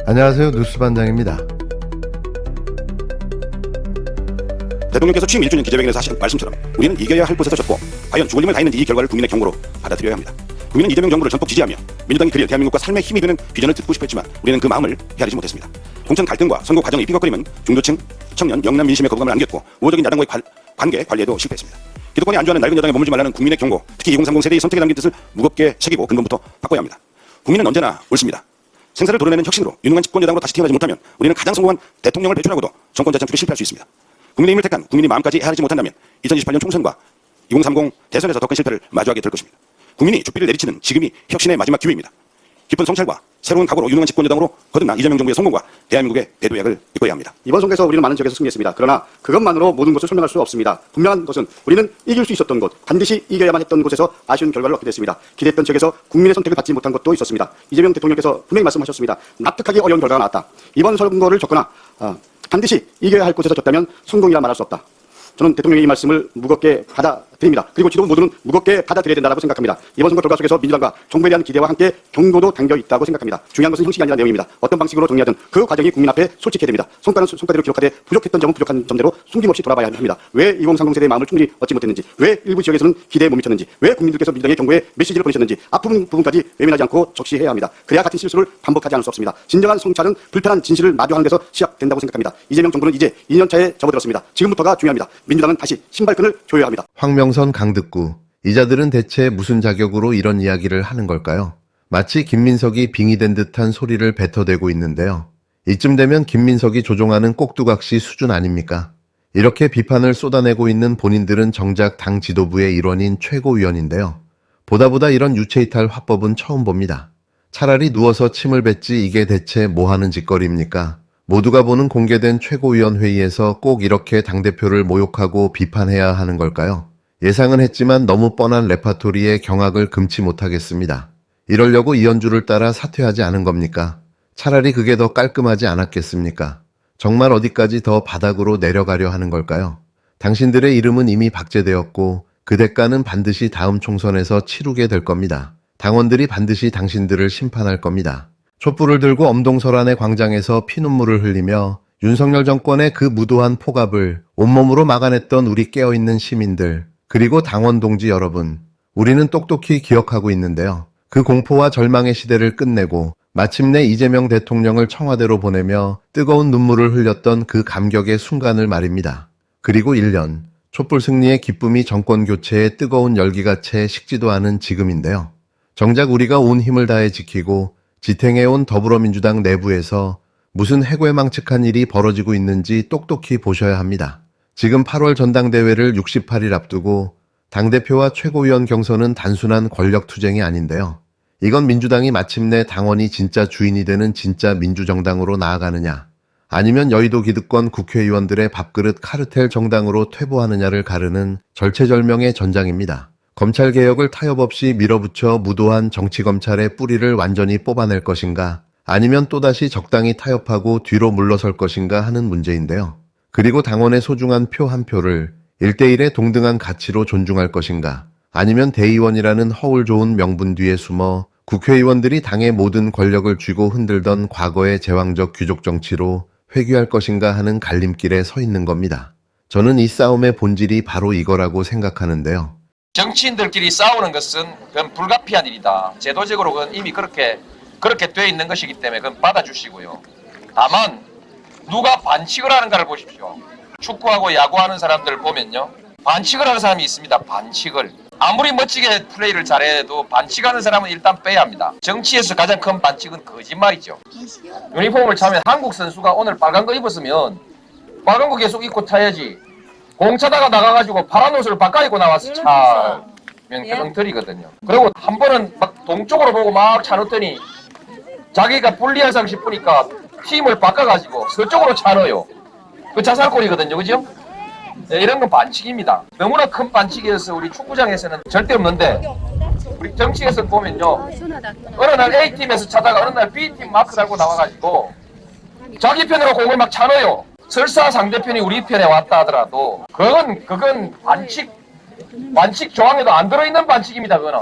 안녕하세요. 뉴스반장입니다. 대통령께서 취임 1주년 기자회견에서 하신 말씀처럼 우리는 이겨야 할 곳에서 졌고 과연 죽을 힘을 다했는지 이 결과를 국민의 경고로 받아들여야 합니다. 국민은 이재명 정부를 전폭 지지하며 민주당이 그릴 대한민국과 삶의 힘이 되는 비전을 듣고 싶어 했지만 우리는 그 마음을 헤아리지 못했습니다. 공천 갈등과 선거 과정의 삐걱거림은 중도층, 청년, 영남 민심의 거부감을 안겼고 우호적인 야당과의 관계 관리에도 실패했습니다. 기득권이 안주하는 낡은 여당에 머물지 말라는 국민의 경고, 특히 2030 세대의 선택에 담긴 뜻을 무겁게 새기고 근본부터 바꿔야 합니다. 국민은 언제나 옳습니다. 생사를 도려내는 혁신으로 유능한 집권 여당으로 다시 태어나지 못하면 우리는 가장 성공한 대통령을 배출하고도 정권 재창출에 실패할 수 있습니다. 국민의힘을 택한 국민의 마음까지 헤아리지 못한다면 2028년 총선과 2030 대선에서 더 큰 실패를 마주하게 될 것입니다. 국민이 죽비를 내리치는 지금이 혁신의 마지막 기회입니다. 깊은 성찰과 새로운 각오로 유능한 집권 여당으로 거듭난 이재명 정부의 성공과 대한민국의 배도약을 이끌어야 합니다. 이번 선거에서 우리는 많은 지역에서 승리했습니다. 그러나 그것만으로 모든 것을 설명할 수 없습니다. 분명한 것은 우리는 이길 수 있었던 곳, 반드시 이겨야만 했던 곳에서 아쉬운 결과를 얻게 됐습니다. 기대했던 지역에서 국민의 선택을 받지 못한 것도 있었습니다. 이재명 대통령께서 분명히 말씀하셨습니다. 납득하기 어려운 결과가 나왔다. 이번 선거를 졌거나 반드시 이겨야 할 곳에서 졌다면 성공이라 말할 수 없다. 저는 대통령의 이 말씀을 무겁게 받아들입니다. 그리고 지도부 모두는 무겁게 받아들여야 된다고 생각합니다. 이번 선거 결과 속에서 민주당과 정부에 대한 기대와 함께 경고도 담겨 있다고 생각합니다. 중요한 것은 형식이 아니라 내용입니다. 어떤 방식으로 정리하든 그 과정이 국민 앞에 솔직해야 됩니다. 성과는 성과대로 기록하되 부족했던 점은 부족한 점대로 숨김없이 돌아봐야 합니다. 왜 2030 세대의 마음을 충분히 얻지 못했는지, 왜 일부 지역에서는 기대에 못 미쳤는지, 왜 국민들께서 민주당의 경고에 메시지를 보내셨는지 앞부분 부분까지 외면하지 않고 적시해야 합니다. 그래야 같은 실수를 반복하지 않을 수 없습니다. 진정한 성찰은 불편한 진실을 마주하는 데서 시작된다고 생각합니다. 이재명 정부는 이제 2년차에 접어들었습니다. 지금부터가 중요합니다. 민주당은 다시 신발끈을 조여야 합니다. 황명선, 강득구, 이 자들은 대체 무슨 자격으로 이런 이야기를 하는 걸까요? 마치 김민석이 빙의된 듯한 소리를 뱉어대고 있는데요. 이쯤 되면 김민석이 조종하는 꼭두각시 수준 아닙니까? 이렇게 비판을 쏟아내고 있는 본인들은 정작 당 지도부의 일원인 최고위원인데요. 보다 이런 유체이탈 화법은 처음 봅니다. 차라리 누워서 침을 뱉지 이게 대체 뭐하는 짓거리입니까? 모두가 보는 공개된 최고위원 회의에서 꼭 이렇게 당대표를 모욕하고 비판해야 하는 걸까요? 예상은 했지만 너무 뻔한 레파토리에 경악을 금치 못하겠습니다. 이러려고 이현주를 따라 사퇴하지 않은 겁니까? 차라리 그게 더 깔끔하지 않았겠습니까? 정말 어디까지 더 바닥으로 내려가려 하는 걸까요? 당신들의 이름은 이미 박제되었고 그 대가는 반드시 다음 총선에서 치르게 될 겁니다. 당원들이 반드시 당신들을 심판할 겁니다. 촛불을 들고 엄동설안의 광장에서 피눈물을 흘리며 윤석열 정권의 그 무도한 폭압을 온몸으로 막아냈던 우리 깨어있는 시민들, 그리고 당원 동지 여러분, 우리는 똑똑히 기억하고 있는데요. 그 공포와 절망의 시대를 끝내고 마침내 이재명 대통령을 청와대로 보내며 뜨거운 눈물을 흘렸던 그 감격의 순간을 말입니다. 그리고 1년, 촛불 승리의 기쁨이 정권 교체에 뜨거운 열기가 채 식지도 않은 지금인데요. 정작 우리가 온 힘을 다해 지키고 지탱해온 더불어민주당 내부에서 무슨 해괴망측한 일이 벌어지고 있는지 똑똑히 보셔야 합니다. 지금 8월 전당대회를 68일 앞두고 당대표와 최고위원 경선은 단순한 권력투쟁이 아닌데요. 이건 민주당이 마침내 당원이 진짜 주인이 되는 진짜 민주정당으로 나아가느냐, 아니면 여의도 기득권 국회의원들의 밥그릇 카르텔 정당으로 퇴보하느냐를 가르는 절체절명의 전장입니다. 검찰개혁을 타협 없이 밀어붙여 무도한 정치검찰의 뿌리를 완전히 뽑아낼 것인가, 아니면 또다시 적당히 타협하고 뒤로 물러설 것인가 하는 문제인데요. 그리고 당원의 소중한 표 한 표를 1대1의 동등한 가치로 존중할 것인가, 아니면 대의원이라는 허울 좋은 명분 뒤에 숨어 국회의원들이 당의 모든 권력을 쥐고 흔들던 과거의 제왕적 귀족 정치로 회귀할 것인가 하는 갈림길에 서 있는 겁니다. 저는 이 싸움의 본질이 바로 이거라고 생각하는데요. 정치인들끼리 싸우는 것은 그건 불가피한 일이다. 제도적으로 그건 이미 그렇게 되어 있는 것이기 때문에 그건 받아주시고요. 다만 누가 반칙을 하는가를 보십시오. 축구하고 야구하는 사람들 보면요, 반칙을 하는 사람이 있습니다. 반칙을. 아무리 멋지게 플레이를 잘해도 반칙하는 사람은 일단 빼야 합니다. 정치에서 가장 큰 반칙은 거짓말이죠. 유니폼을 차면 한국 선수가 오늘 빨간 거 입었으면 빨간 거 계속 입고 타야지. 공 차다가 나가가지고 파란 옷을 바꿔 입고 나와서 차면 엉터리거든요. 그리고 한 번은 막 동쪽으로 보고 막 차놓더니 자기가 불리하상 싶으니까 팀을 바꿔가지고 서쪽으로 차넣어요. 그 자살골이거든요. 그죠? 네, 이런 건 반칙입니다. 너무나 큰 반칙이어서 우리 축구장에서는 절대 없는데 우리 정치에서 보면요, 어느 날 A팀에서 차다가 어느 날 B팀 마크 달고 나와가지고 자기 편으로 공을 막 차넣어요. 설사 상대편이 우리 편에 왔다 하더라도 그건 반칙 반칙 조항에도 안 들어있는 반칙입니다. 그거는.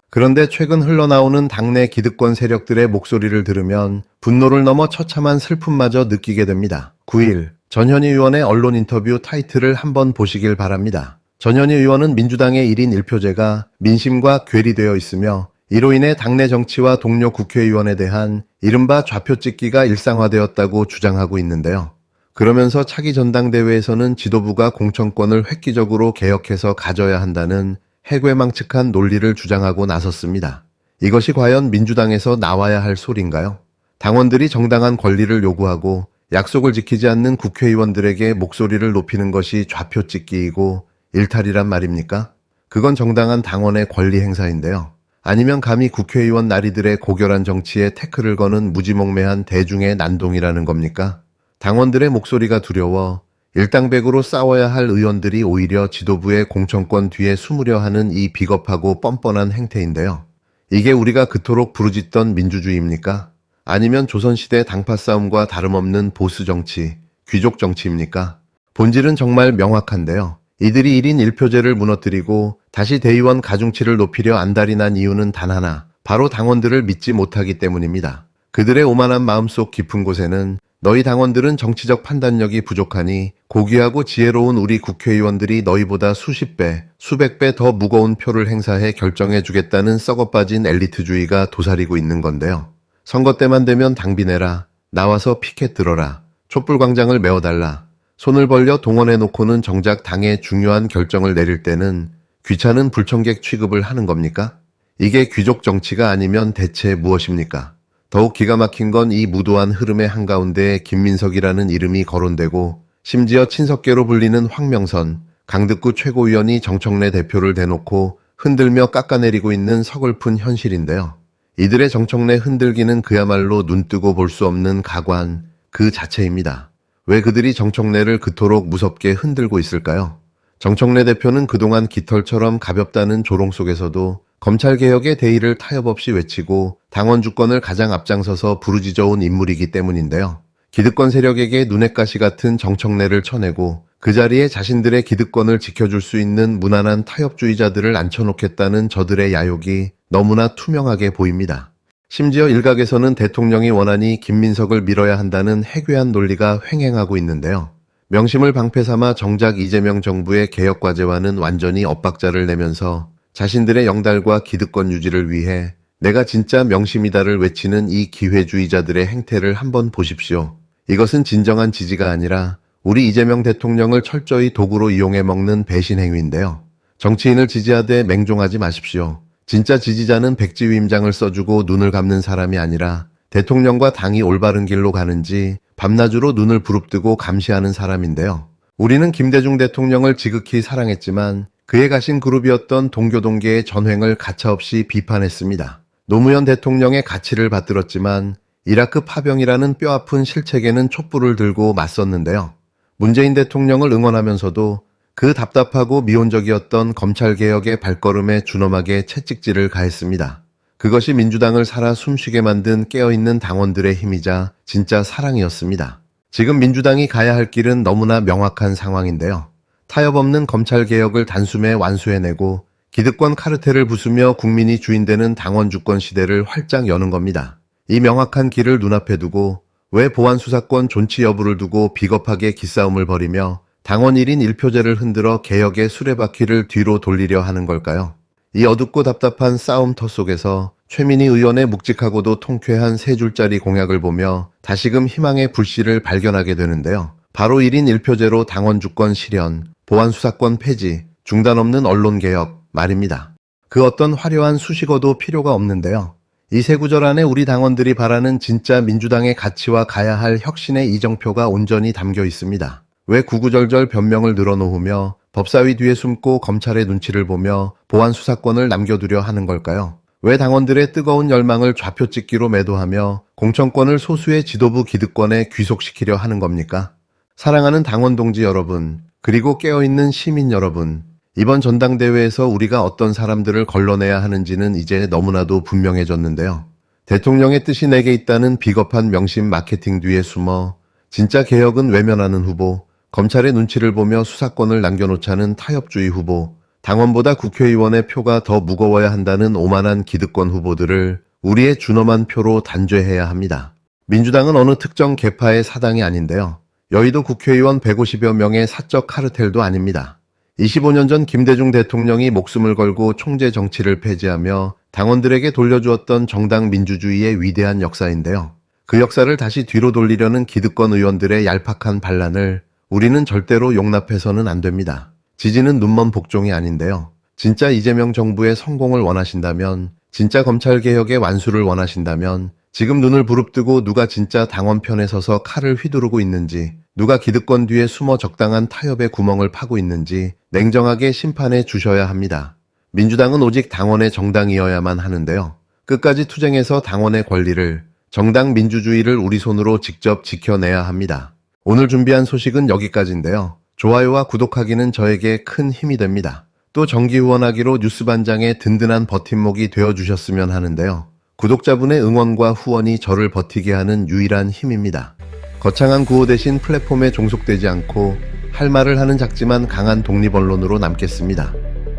그런데 최근 흘러나오는 당내 기득권 세력들의 목소리를 들으면 분노를 넘어 처참한 슬픔마저 느끼게 됩니다. 9일 전현희 의원의 언론 인터뷰 타이틀을 한번 보시길 바랍니다. 전현희 의원은 민주당의 1인 1표제가 민심과 괴리되어 있으며 이로 인해 당내 정치와 동료 국회의원에 대한 이른바 좌표 찍기가 일상화되었다고 주장하고 있는데요. 그러면서 차기 전당대회에서는 지도부가 공천권을 획기적으로 개혁해서 가져야 한다는 해괴망측한 논리를 주장하고 나섰습니다. 이것이 과연 민주당에서 나와야 할 소리인가요? 당원들이 정당한 권리를 요구하고 약속을 지키지 않는 국회의원들에게 목소리를 높이는 것이 좌표 찍기이고 일탈이란 말입니까? 그건 정당한 당원의 권리 행사인데요. 아니면 감히 국회의원 나리들의 고결한 정치에 태클을 거는 무지몽매한 대중의 난동이라는 겁니까? 당원들의 목소리가 두려워 일당백으로 싸워야 할 의원들이 오히려 지도부의 공천권 뒤에 숨으려 하는 이 비겁하고 뻔뻔한 행태인데요. 이게 우리가 그토록 부르짖던 민주주의입니까? 아니면 조선시대 당파 싸움과 다름없는 보수 정치, 귀족 정치입니까? 본질은 정말 명확한데요. 이들이 1인 1표제를 무너뜨리고 다시 대의원 가중치를 높이려 안달이 난 이유는 단 하나, 바로 당원들을 믿지 못하기 때문입니다. 그들의 오만한 마음속 깊은 곳에는 너희 당원들은 정치적 판단력이 부족하니 고귀하고 지혜로운 우리 국회의원들이 너희보다 수십 배, 수백 배 더 무거운 표를 행사해 결정해주겠다는 썩어빠진 엘리트주의가 도사리고 있는 건데요. 선거 때만 되면 당비 내라, 나와서 피켓 들어라, 촛불광장을 메워달라, 손을 벌려 동원해놓고는 정작 당의 중요한 결정을 내릴 때는 귀찮은 불청객 취급을 하는 겁니까? 이게 귀족 정치가 아니면 대체 무엇입니까? 더욱 기가 막힌 건 이 무도한 흐름의 한가운데에 김민석이라는 이름이 거론되고 심지어 친석계로 불리는 황명선, 강득구 최고위원이 정청래 대표를 대놓고 흔들며 깎아내리고 있는 서글픈 현실인데요. 이들의 정청래 흔들기는 그야말로 눈뜨고 볼 수 없는 가관 그 자체입니다. 왜 그들이 정청래를 그토록 무섭게 흔들고 있을까요? 정청래 대표는 그동안 깃털처럼 가볍다는 조롱 속에서도 검찰개혁의 대의를 타협 없이 외치고 당원 주권을 가장 앞장서서 부르짖어온 인물이기 때문인데요. 기득권 세력에게 눈엣가시 같은 정청래를 쳐내고 그 자리에 자신들의 기득권을 지켜줄 수 있는 무난한 타협주의자들을 앉혀놓겠다는 저들의 야욕이 너무나 투명하게 보입니다. 심지어 일각에서는 대통령이 원하니 김민석을 밀어야 한다는 해괴한 논리가 횡행하고 있는데요. 명심을 방패 삼아 정작 이재명 정부의 개혁과제와는 완전히 엇박자를 내면서 자신들의 영달과 기득권 유지를 위해 내가 진짜 명심이다를 외치는 이 기회주의자들의 행태를 한번 보십시오. 이것은 진정한 지지가 아니라 우리 이재명 대통령을 철저히 도구로 이용해 먹는 배신 행위인데요. 정치인을 지지하되 맹종하지 마십시오. 진짜 지지자는 백지위임장을 써주고 눈을 감는 사람이 아니라 대통령과 당이 올바른 길로 가는지 밤낮으로 눈을 부릅뜨고 감시하는 사람인데요. 우리는 김대중 대통령을 지극히 사랑했지만 그에 가신 그룹이었던 동교동계의 전횡을 가차없이 비판했습니다. 노무현 대통령의 가치를 받들었지만 이라크 파병이라는 뼈아픈 실책에는 촛불을 들고 맞섰는데요. 문재인 대통령을 응원하면서도 그 답답하고 미온적이었던 검찰개혁의 발걸음에 준엄하게 채찍질을 가했습니다. 그것이 민주당을 살아 숨쉬게 만든 깨어있는 당원들의 힘이자 진짜 사랑이었습니다. 지금 민주당이 가야 할 길은 너무나 명확한 상황인데요. 타협 없는 검찰개혁을 단숨에 완수해내고 기득권 카르텔을 부수며 국민이 주인되는 당원 주권 시대를 활짝 여는 겁니다. 이 명확한 길을 눈앞에 두고 왜 보안수사권 존치 여부를 두고 비겁하게 기싸움을 벌이며 당원 1인 1표제를 흔들어 개혁의 수레바퀴를 뒤로 돌리려 하는 걸까요? 이 어둡고 답답한 싸움터 속에서 최민희 의원의 묵직하고도 통쾌한 세 줄짜리 공약을 보며 다시금 희망의 불씨를 발견하게 되는데요. 바로 1인 1표제로 당원 주권 실현, 보안수사권 폐지, 중단 없는 언론개혁 말입니다. 그 어떤 화려한 수식어도 필요가 없는데요. 이 세 구절 안에 우리 당원들이 바라는 진짜 민주당의 가치와 가야 할 혁신의 이정표가 온전히 담겨 있습니다. 왜 구구절절 변명을 늘어놓으며 법사위 뒤에 숨고 검찰의 눈치를 보며 보안수사권을 남겨두려 하는 걸까요? 왜 당원들의 뜨거운 열망을 좌표찍기로 매도하며 공천권을 소수의 지도부 기득권에 귀속시키려 하는 겁니까? 사랑하는 당원 동지 여러분, 그리고 깨어있는 시민 여러분, 이번 전당대회에서 우리가 어떤 사람들을 걸러내야 하는지는 이제 너무나도 분명해졌는데요. 대통령의 뜻이 내게 있다는 비겁한 명심 마케팅 뒤에 숨어 진짜 개혁은 외면하는 후보, 검찰의 눈치를 보며 수사권을 남겨놓자는 타협주의 후보, 당원보다 국회의원의 표가 더 무거워야 한다는 오만한 기득권 후보들을 우리의 준엄한 표로 단죄해야 합니다. 민주당은 어느 특정 계파의 사당이 아닌데요. 여의도 국회의원 150여 명의 사적 카르텔도 아닙니다. 25년 전 김대중 대통령이 목숨을 걸고 총재 정치를 폐지하며 당원들에게 돌려주었던 정당 민주주의의 위대한 역사인데요. 그 역사를 다시 뒤로 돌리려는 기득권 의원들의 얄팍한 반란을 우리는 절대로 용납해서는 안 됩니다. 지지는 눈먼 복종이 아닌데요. 진짜 이재명 정부의 성공을 원하신다면, 진짜 검찰개혁의 완수를 원하신다면 지금 눈을 부릅뜨고 누가 진짜 당원 편에 서서 칼을 휘두르고 있는지, 누가 기득권 뒤에 숨어 적당한 타협의 구멍을 파고 있는지 냉정하게 심판해 주셔야 합니다. 민주당은 오직 당원의 정당이어야만 하는데요. 끝까지 투쟁해서 당원의 권리를, 정당 민주주의를 우리 손으로 직접 지켜내야 합니다. 오늘 준비한 소식은 여기까지인데요. 좋아요와 구독하기는 저에게 큰 힘이 됩니다. 또 정기 후원하기로 뉴스반장의 든든한 버팀목이 되어주셨으면 하는데요. 구독자분의 응원과 후원이 저를 버티게 하는 유일한 힘입니다. 거창한 구호 대신 플랫폼에 종속되지 않고 할 말을 하는 작지만 강한 독립언론으로 남겠습니다.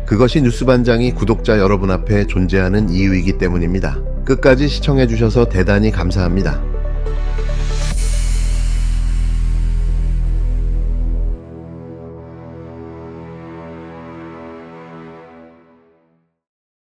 그것이 뉴스반장이 구독자 여러분 앞에 존재하는 이유이기 때문입니다. 끝까지 시청해주셔서 대단히 감사합니다.